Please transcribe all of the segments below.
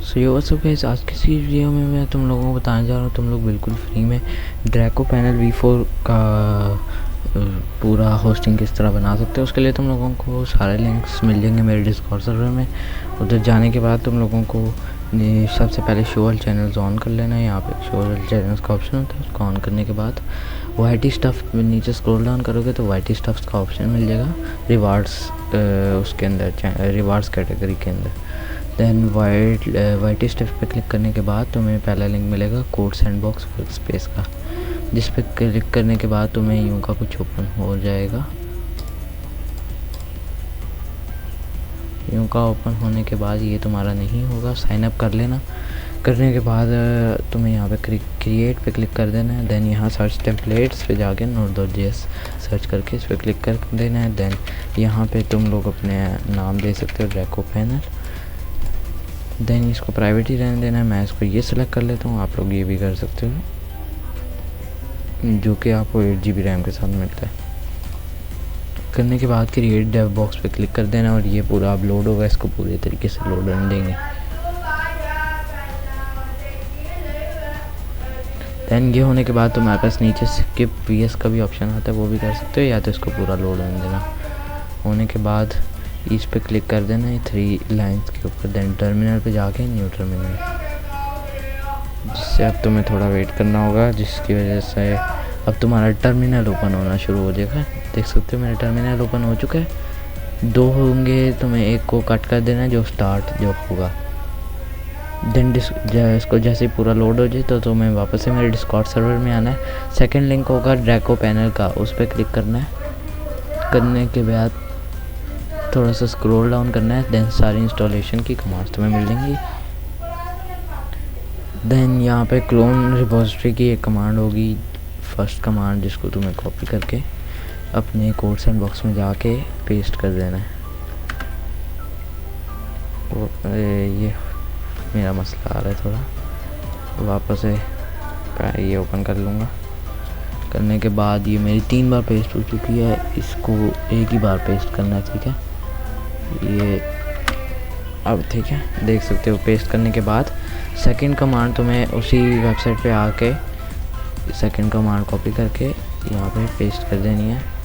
सो yo what's up guys, आज की इस वीडियो में मैं तुम लोगों को बताने जा रहा हूँ तुम लोग बिल्कुल फ्री में ड्रैको पैनल V4 का पूरा होस्टिंग किस तरह बना सकते हो। उसके लिए तुम लोगों को सारे लिंक्स मिल जाएंगे मेरे डिस्कॉर्ड सर्वर में। उधर जाने के बाद तुम लोगों को सबसे पहले शो ऑल चैनल्स ऑन कर लेना है। यहाँ पे शो ऑल चैनल्स का ऑप्शन होता है, उसको ऑन करने के बाद वाईटी स्टफ नीचे स्क्रॉल डाउन करोगे तो वाईटी स्टफ्स का ऑप्शन मिल जाएगा रिवार्ड्स उसके अंदर, रिवार्ड्स कैटेगरी के अंदर। देन वाईटी स्टफ पे क्लिक करने के बाद तुम्हें पहला लिंक मिलेगा कोड सैंडबॉक्स वर्कस्पेस का, जिस पे क्लिक करने के बाद तुम्हें यूं का कुछ ओपन हो जाएगा। यूं का ओपन होने के बाद ये तुम्हारा नहीं होगा, साइन अप कर लेना। करने के बाद तुम्हें यहाँ पे क्रिएट पे क्लिक कर देना है। देन यहाँ सर्च टेम्पलेट्स पे जाके node.js सर्च करके इस पर क्लिक कर देना है। देन यहाँ पे तुम लोग अपने नाम दे सकते हो ड्रैको पैनल। देन इसको प्राइवेट ही रहने देना है। मैं इसको ये सिलेक्ट कर लेता हूँ, आप लोग ये भी कर सकते हो, जो कि आपको 8 GB रैम के साथ मिलता है। करने के बाद क्रिएट डेव बॉक्स पे क्लिक कर देना और ये पूरा अपलोड होगा। इसको पूरे तरीके से लोड होने देंगे। देन ये होने के बाद तुम्हारे पास नीचे स्किप PS का भी ऑप्शन आता है, वो भी कर सकते हो, या तो इसको पूरा लोड होने देना। होने के बाद इस पे क्लिक कर देना है 3 लाइंस के ऊपर। देन टर्मिनल पे जाके न्यू टर्मिनल, जिससे अब तुम्हें थोड़ा वेट करना होगा, जिसकी वजह से अब तुम्हारा टर्मिनल ओपन होना शुरू हो जाएगा। देख सकते हो मेरा टर्मिनल ओपन हो चुका है। 2 होंगे, तुम्हें एक को कट कर देना है जो स्टार्ट जो होगा। देन इसको जैसे ही पूरा लोड हो जाए तो तुम्हें वापस से मेरे डिस्कॉर्ड सर्वर में आना है। सेकंड लिंक होगा ड्रैको पैनल का, उस पर क्लिक करना है। करने के बाद थोड़ा सा स्क्रॉल डाउन करना है। देन सारी इंस्टॉलेशन की कमांड्स तुम्हें मिल जाएंगी। देन यहाँ पे क्लोन रिपोजिटरी की एक कमांड होगी, फर्स्ट कमांड, जिसको तुम्हें कॉपी करके अपने कोड सैंडबॉक्स में जाके पेस्ट कर देना है। ये मेरा मसला आ रहा है थोड़ा, वापस से ये ओपन कर लूँगा। करने के बाद ये मेरी 3 बार पेस्ट हो चुकी है, इसको एक ही बार पेस्ट करना है, ठीक है। ये अब ठीक है, देख सकते हो पेस्ट करने के बाद सेकंड कमांड तुम्हें उसी वेबसाइट पे आके सेकंड कमांड कॉपी करके यहाँ पे पेस्ट कर देनी है।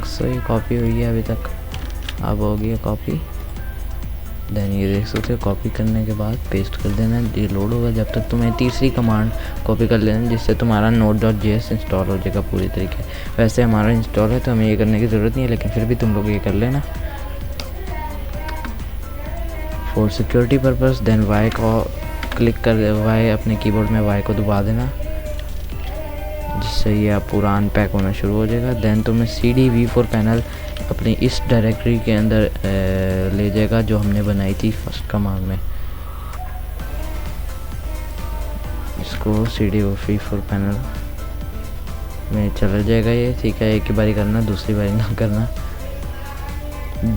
सो ये कॉपी हुई है अभी तक, अब हो गई है कॉपी। देन ये देख सकते हो कॉपी करने के बाद पेस्ट कर देना, ये लोड होगा। जब तक तुम्हें तीसरी कमांड कॉपी कर लेना, जिससे तुम्हारा node.js इंस्टॉल हो जाएगा पूरी तरीके। वैसे हमारा इंस्टॉल है तो हमें ये करने की ज़रूरत नहीं है, लेकिन फिर भी तुम लोग ये कर लेना for security purpose. Then Y को क्लिक कर, Y अपने कीबोर्ड में Y को दबा देना, जिससे ये आप पूरा अनपैक होना शुरू हो जाएगा। देन तुम्हें CD V4 पैनल अपनी इस डायरेक्टरी के अंदर ले जाएगा जो हमने बनाई थी फर्स्ट कमांड में। इसको CD V4 पैनल में चला जाएगा ये, ठीक है। एक ही बारी करना, दूसरी बारी ना करना।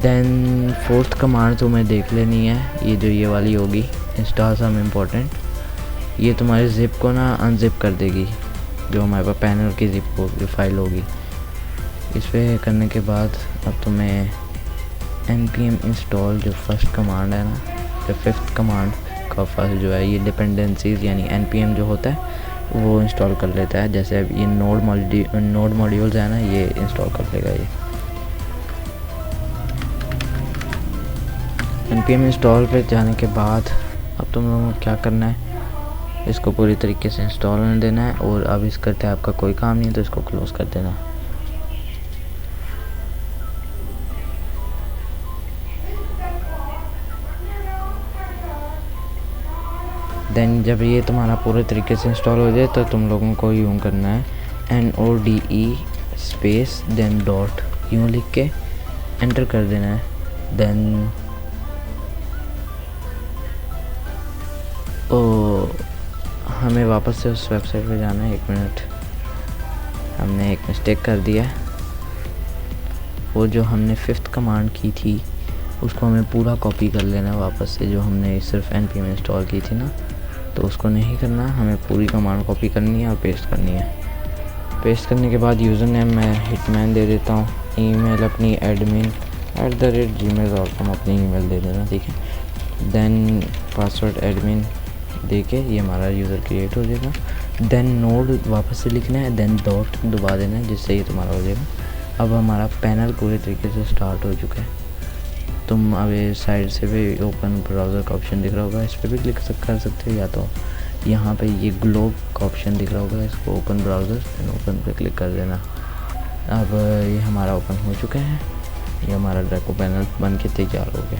देन फोर्थ कमांड तुम्हें देख लेनी है, ये जो ये वाली होगी, इंस्टॉल सम इम्पोर्टेंट। ये तुम्हारी जिप को ना अनजिप कर देगी, जो हमारे पास पैनल की जिप फाइल होगी। इस पे करने के बाद अब तुम्हें npm इंस्टॉल जो फर्स्ट कमांड है ना, जो फिफ्थ कमांड का फर्स्ट जो है, ये डिपेंडेंसीज यानी npm जो होता है वो इंस्टॉल कर लेता है। जैसे अब ये नोड मॉड्यूल्स है ना, ये इंस्टॉल कर लेगा ये। npm इंस्टॉल पे जाने के बाद अब तुम लोगों को क्या करना है, इसको पूरी तरीके से इंस्टॉल होने देना है। और अब इसका टैब का कोई काम नहीं है तो इसको क्लोज कर देना है। देन जब ये तुम्हारा पूरे तरीके से इंस्टॉल हो जाए तो तुम लोगों को यूँ करना है NODE स्पेस देन डॉट यूँ लिख के एंटर कर देना है। देन हमें वापस से उस वेबसाइट पे जाना है। 1 मिनट, हमने एक मिस्टेक कर दिया है। वो जो हमने फिफ्थ कमांड की थी उसको हमें पूरा कॉपी कर लेना है वापस से, जो हमने सिर्फ npm इंस्टॉल की थी ना, तो उसको नहीं करना, हमें पूरी कमांड कॉपी करनी है और पेस्ट करनी है। पेस्ट करने के बाद यूज़र नेम मैं हिटमैन दे देता हूँ, ईमेल अपनी admin@gmail.com अपनी ईमेल दे देना, ठीक है। देन पासवर्ड एडमिन दे के ये हमारा यूज़र क्रिएट हो जाएगा। देन नोड वापस से लिखना है, देन डॉट दबा देना है, जिससे ये तुम्हारा हो जाएगा। अब हमारा पैनल पूरे तरीके से स्टार्ट हो चुका है। तुम अब साइड से भी ओपन ब्राउज़र का ऑप्शन दिख रहा होगा, इस पर भी क्लिक कर सकते हो, या तो यहाँ पे ये ग्लोब का ऑप्शन दिख रहा होगा, इसको ओपन ब्राउज़र ओपन पे क्लिक कर देना। अब ये हमारा ओपन हो चुका है, ये हमारा ड्रैको पैनल बन के तैयार हो गया।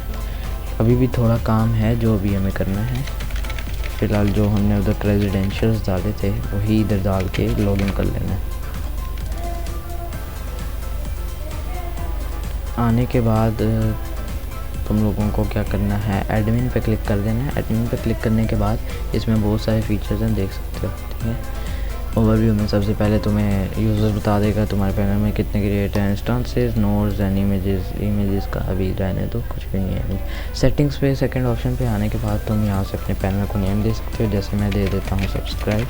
अभी भी थोड़ा काम है जो अभी हमें करना है। फ़िलहाल जो हमने उधर रेजिडेंशियल्स डाले थे वही इधर डाल के लॉगिन कर लेना है। आने के बाद तुम लोगों को क्या करना है, एडमिन पे क्लिक कर देना है। एडमिन पे क्लिक करने के बाद इसमें बहुत सारे फीचर्स हैं, देख सकते हो, ठीक है। ओवरव्यू में सबसे पहले तुम्हें यूज़र बता देगा तुम्हारे पैनल में कितने क्रिएट हैं, इंस्टेंसेस, नोड्स एंड इमेजेस का अभी रहने दो, कुछ भी नहीं है। सेटिंग्स पे सेकंड ऑप्शन पे आने के बाद तुम यहाँ से अपने पैनल को नेम दे सकते हो, जैसे मैं दे देता हूँ सब्सक्राइब।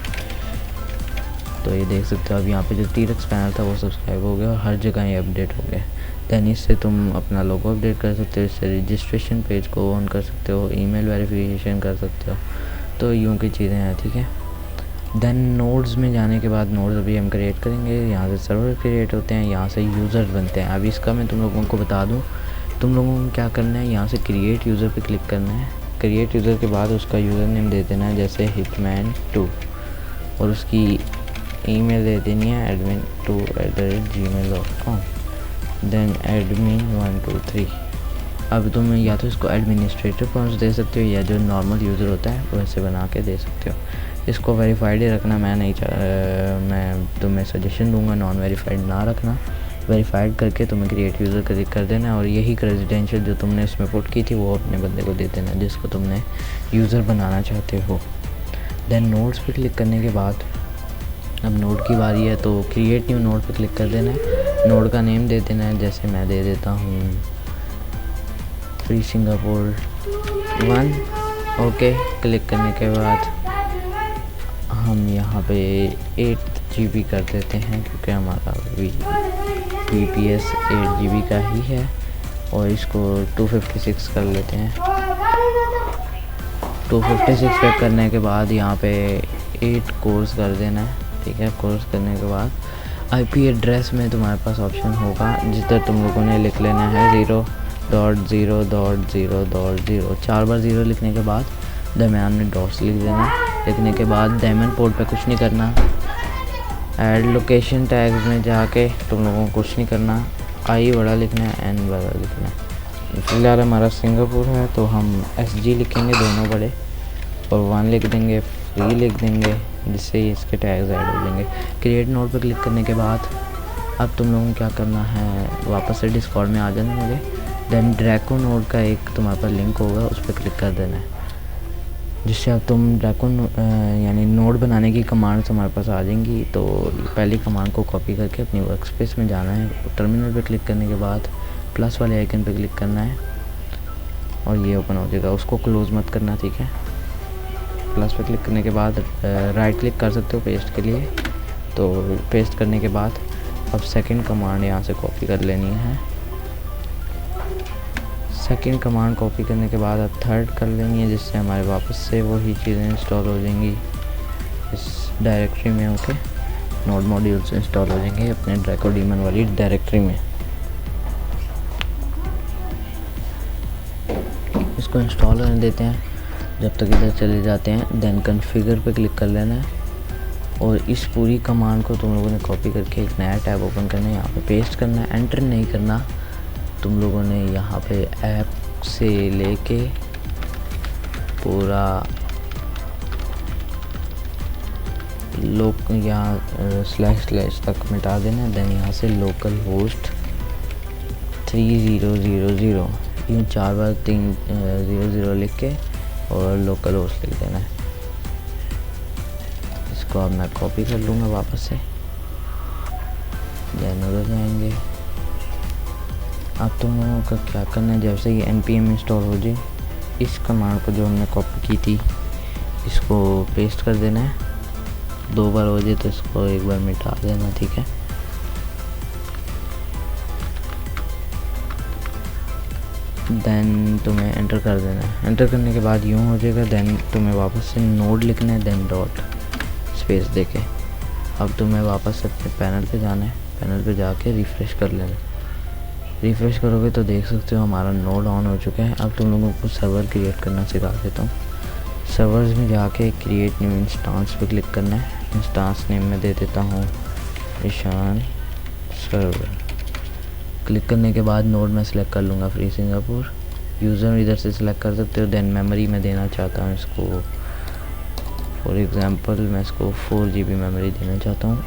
तो ये देख सकते हो अब यहाँ पे जो टीरेक्स पैनल था वो सब्सक्राइब हो गया और हर जगह ये अपडेट हो गया। दैन इससे तुम अपना लोगो अपडेट कर सकते हो, इससे रजिस्ट्रेशन पेज को ऑन कर सकते हो, ईमेल वेरिफिकेशन कर सकते हो। तो यूँ की चीज़ें हैं, ठीक है। देन नोड्स में जाने के बाद नोड्स अभी हम क्रिएट करेंगे। यहाँ से सर्वर क्रिएट होते हैं, यहाँ से यूज़र्स बनते हैं। अभी इसका मैं तुम लोगों को बता दूँ, तुम लोगों को क्या करना है, यहाँ से क्रिएट यूज़र पे क्लिक करना है। क्रिएट यूज़र के बाद उसका यूज़र नेम दे देना है, जैसे hitman2, और उसकी ईमेल दे देनी है admin2@gmail.com, देन admin123। अब तुम या तो इसको एडमिनिस्ट्रेटर अकाउंट्स दे सकते हो, या जो नॉर्मल यूज़र होता है वैसे बना के दे सकते हो। इसको वेरीफाइड ही रखना, मैं तुम्हें सजेशन दूंगा नॉन वेरीफाइड ना रखना। वेरीफाइड करके तुम्हें क्रिएट यूज़र क्लिक कर देना, और यही रेजिडेंशियल जो तुमने इसमें पुट की थी वो अपने बंदे को दे देना जिसको तुमने यूज़र बनाना चाहते हो। देन नोड्स पे क्लिक करने के बाद अब नोड की बारी है, तो क्रिएट न्यू नोड पे क्लिक कर देना है। नोड का नेम दे देना है, जैसे मैं दे देता हूँ फ्री सिंगापुर 1। ओके, क्लिक करने के बाद हम यहाँ पे 8 GB कर देते हैं, क्योंकि हमारा VPS 8 GB का ही है, और इसको 256 कर लेते हैं। 256 पे करने के बाद यहाँ पे 8 कोर्स कर देना है, ठीक है। कोर्स करने के बाद IP एड्रेस में तुम्हारे पास ऑप्शन होगा, जिधर तुम लोगों ने लिख लेना है 0.0.0.0। 4 बार 0 लिखने के बाद दरम्यान में डॉट्स लिख देना। लिखने के बाद डायमंड पोर्ट पे कुछ नहीं करना। ऐड लोकेशन टैग्स में जाके तुम लोगों को कुछ नहीं करना, I बड़ा लिखना है, N बड़ा लिखना है। फिलहाल हमारा सिंगापुर है तो हम SG लिखेंगे दोनों बड़े, और 1 लिख देंगे, फ्री लिख देंगे, जिससे इसके टैग्स ऐड हो जाएंगे। क्रिएट नोड पर क्लिक करने के बाद अब तुम लोगों को क्या करना है, वापस से डिस्कॉर्ड में आ जाना मुझे। देन ड्रैको नोड का एक तुम्हारे पास लिंक होगा, उस पर क्लिक कर देना है, जिससे अब तुम ड्रैको यानी नोड बनाने की कमांड तुम्हारे पास आ जाएंगी। तो पहली कमांड को कॉपी करके अपनी वर्क स्पेस में जाना है। टर्मिनल पे क्लिक करने के बाद प्लस वाले आइकन पे क्लिक करना है, और ये ओपन हो जाएगा। उसको क्लोज़ मत करना, ठीक है। प्लस पे क्लिक करने के बाद राइट क्लिक कर सकते हो पेस्ट के लिए। तो पेस्ट करने के बाद अब सेकंड कमांड यहाँ से कॉपी कर लेनी है। सेकंड कमांड कॉपी करने के बाद अब थर्ड कर लेनी है, जिससे हमारे वापस से वही चीज़ें इंस्टॉल हो जाएंगी इस डायरेक्टरी में। ओके, नोड मॉड्यूल्स इंस्टॉल हो जाएंगे अपने ड्रैको डीमन वाली डायरेक्टरी में। इसको इंस्टॉल होने देते हैं जब तक इधर चले जाते हैं। देन कॉन्फ़िगर पे क्लिक कर लेना है, और इस पूरी कमांड को तुम लोगों ने कॉपी करके एक नया टैब ओपन करना है, यहाँ पे पेस्ट करना है। एंटर नहीं करना, तुम लोगों ने यहाँ पे ऐप से लेके पूरा यहाँ / तक मिटा देना। देन यहाँ से लोकल होस्ट 3000 यूँ 4 बार 300 लिख के और लोकल होस्ट लिख देना है। इसको अब मैं कॉपी कर लूँगा वापस से। देन उधर जाएंगे। अब तुम लोगों का क्या करना है, जैसे ये npm इंस्टॉल हो जाए, इस कमांड को जो हमने कॉपी की थी इसको पेस्ट कर देना है। 2 बार हो जाए तो इसको 1 बार मिटा देना, ठीक है। देन तुम्हें एंटर कर देना है। एंटर करने के बाद यूँ हो जाएगा। देन तुम्हें वापस से नोड लिखना है, देन डॉट स्पेस देके। अब तुम्हें वापस अपने पैनल पे जाना है। पैनल पे जाके रिफ़्रेश कर लेना। रिफ़्रेश करोगे तो देख सकते हो हमारा नोड ऑन हो चुका है। अब तुम लोगों को सर्वर क्रिएट करना सिखा देता हूँ। सर्वर्स में जाके क्रिएट न्यू इंस्टांस पे क्लिक करना है। इंस्टांस नेम में दे देता हूँ ईशान सर्वर। क्लिक करने के बाद नोड में सेलेक्ट कर लूँगा फ्री सिंगापुर। यूज़र इधर से सिलेक्ट कर सकते हो। देन मेमोरी में देना चाहता हूँ इसको, फॉर एग्ज़ाम्पल मैं इसको 4 GB मेमोरी देना चाहता हूँ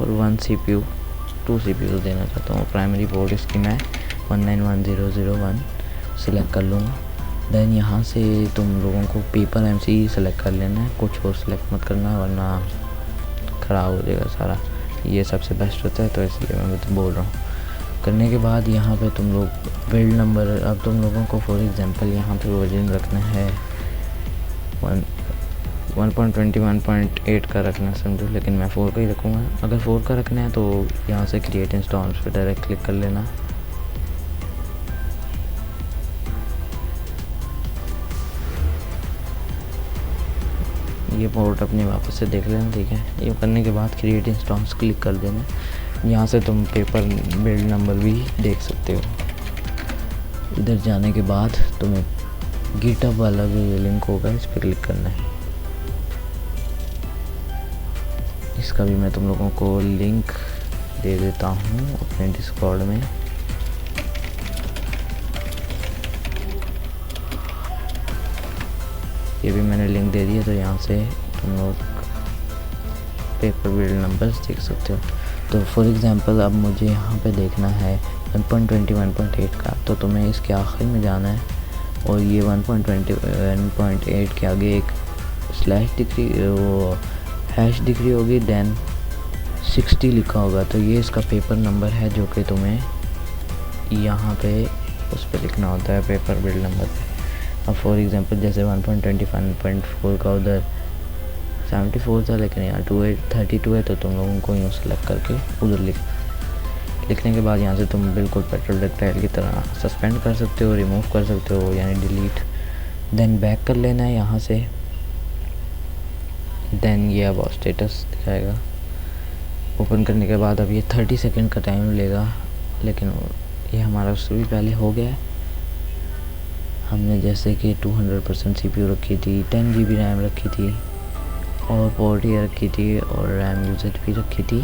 और 1 CPU 2 CPU देना चाहता हूँ। प्राइमरी पोर्ट इसकी मैं 191001 सिलेक्ट कर लूँगा। देन यहाँ से तुम लोगों को पेपर MC सेलेक्ट कर लेना है, कुछ और सेलेक्ट मत करना वरना ख़राब हो जाएगा सारा। ये सबसे बेस्ट होता है तो इसलिए मैं तो बोल रहा हूँ। करने के बाद यहाँ पे तुम लोग बिल्ड नंबर, अब तुम लोगों को फॉर एग्जांपल यहाँ पे वर्जन रखना है 1.21.8 का रखना समझो, लेकिन मैं 4 का ही रखूँगा। अगर 4 का रखना है तो यहाँ से क्रिएट इंस्टॉल्स पे डायरेक्ट क्लिक कर लेना। ये पोर्ट अपनी वापस से देख लेना, ठीक है। ये करने के बाद क्रिएट इंस्टॉल्स क्लिक कर देना। यहाँ से तुम पेपर बिल्ड नंबर भी देख सकते हो। इधर जाने के बाद तुम्हें गिटहब वाला जो ये लिंक होगा इस पर क्लिक करना है। इसका भी मैं तुम लोगों को लिंक दे देता हूँ अपने डिस्कॉर्ड में। ये भी मैंने लिंक दे दिया, तो यहाँ से तुम लोग पेपर बिल्ड नंबर्स देख सकते हो। तो फॉर एग्ज़ाम्पल अब मुझे यहाँ पे देखना है 1.21.8 का, तो तुम्हें इसके आखिर में जाना है और ये 1.21.8 के आगे एक स्लैश दिख रही, वो हैश दिख रही होगी, देन 60 लिखा होगा, तो ये इसका पेपर नंबर है जो कि तुम्हें यहाँ पे उस पर लिखना होता है पेपर बिल्ड नंबर पे। अब फॉर एग्ज़ाम्पल जैसे 1.25.4 का उधर 74 था, लेकिन यहाँ 32 है, तो तुम लोगों को यूँ सेलेक्ट करके उधर लिखने के बाद यहाँ से तुम बिल्कुल प्रोजेक्टाइल की तरह सस्पेंड कर सकते हो, रिमूव कर सकते हो, यानी डिलीट। देन बैक कर लेना है यहाँ से। देन ये अब स्टेटस दिखाएगा। ओपन करने के बाद अब ये 30 सेकंड का टाइम लेगा, लेकिन ये हमारा उससे भी पहले हो गया है। हमने जैसे कि 200% CPU रखी थी, 10 GB रैम रखी थी और पोर्ट ये रखी थी और रैम यूसेज भी रखी थी।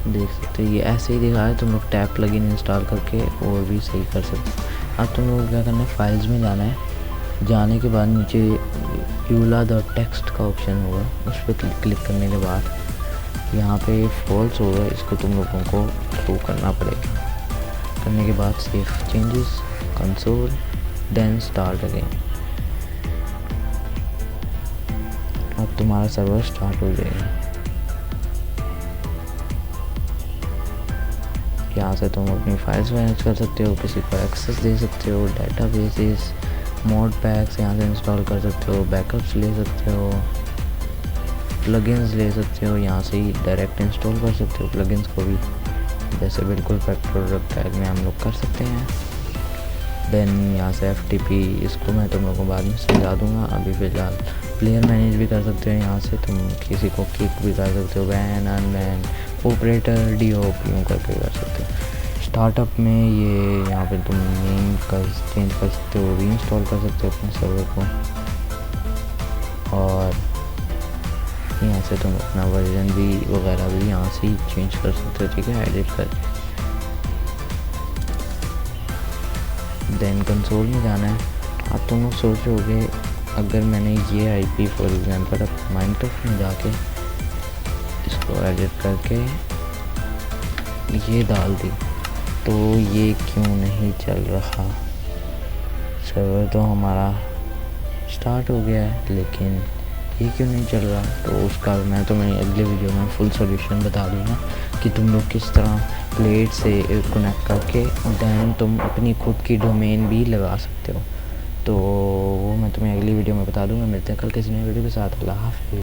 देख सकते हो ये ऐसे ही दिखा है। तुम लोग टैप प्लगइन इंस्टॉल करके और भी सही कर सकते हो। अब तुम लोग क्या करना है, फाइल्स में जाना है। जाने के बाद नीचे eula.txt का ऑप्शन होगा, उस पर क्लिक करने के बाद यहाँ पे फॉल्स होगा, इसको तुम लोगों को ट्रू करना पड़ेगा। करने के बाद save changes, console, then start again. अब तुम्हारा सर्वर स्टार्ट हो जाएगा। यहाँ से तुम अपनी फाइल्स मैनेज कर सकते हो, किसी को एक्सेस दे सकते हो, डेटाबेसेस, मोड पैक्स यहाँ से इंस्टॉल कर सकते हो, बैकअप्स ले सकते हो, प्लगइन्स ले सकते हो, यहाँ से ही डायरेक्ट इंस्टॉल कर सकते हो प्लगइन्स को भी, जैसे बिल्कुल प्रोडक्ट टैग में हम लोग कर सकते हैं। देन यहाँ से FTP, इसको मैं तुम लोगों को बाद में समझा दूँगा। अभी फ़िलहाल प्लेयर मैनेज भी कर सकते हो, यहाँ से तुम किसी को किक भी कर सकते हो, बैन, अनबैन, ऑपरेटर, DOP यूँ करके कर सकते हो। स्टार्टअप में ये यहाँ पे तुम नेम का चेंज कर सकते हो, री इंस्टॉल कर सकते हो अपने सर्वर को, और यहाँ से तुम अपना वर्जन भी वगैरह भी यहाँ से ही चेंज कर सकते हो, ठीक है, एडिट करके। देन कंसोल में जाना है। अब तुम लोग सोच रहे होगे अगर मैंने ये IP फॉर एग्जांपल माइनक्राफ्ट में जाके इसको एडिट करके ये डाल दी तो ये क्यों नहीं चल रहा। सर्वर तो हमारा स्टार्ट हो गया है लेकिन ये क्यों नहीं चल रहा, तो उसका मैं तुम्हें अगले वीडियो में फुल सॉल्यूशन बता दूँगा कि तुम लोग किस तरह प्लेट से कनेक्ट करके दैन तुम अपनी खुद की डोमेन भी लगा सकते हो। तो वो मैं तुम्हें अगली वीडियो में बता दूँगा। मिलते हैं कल किसी नए वीडियो के साथ। अल्लाह हाफ़िज़।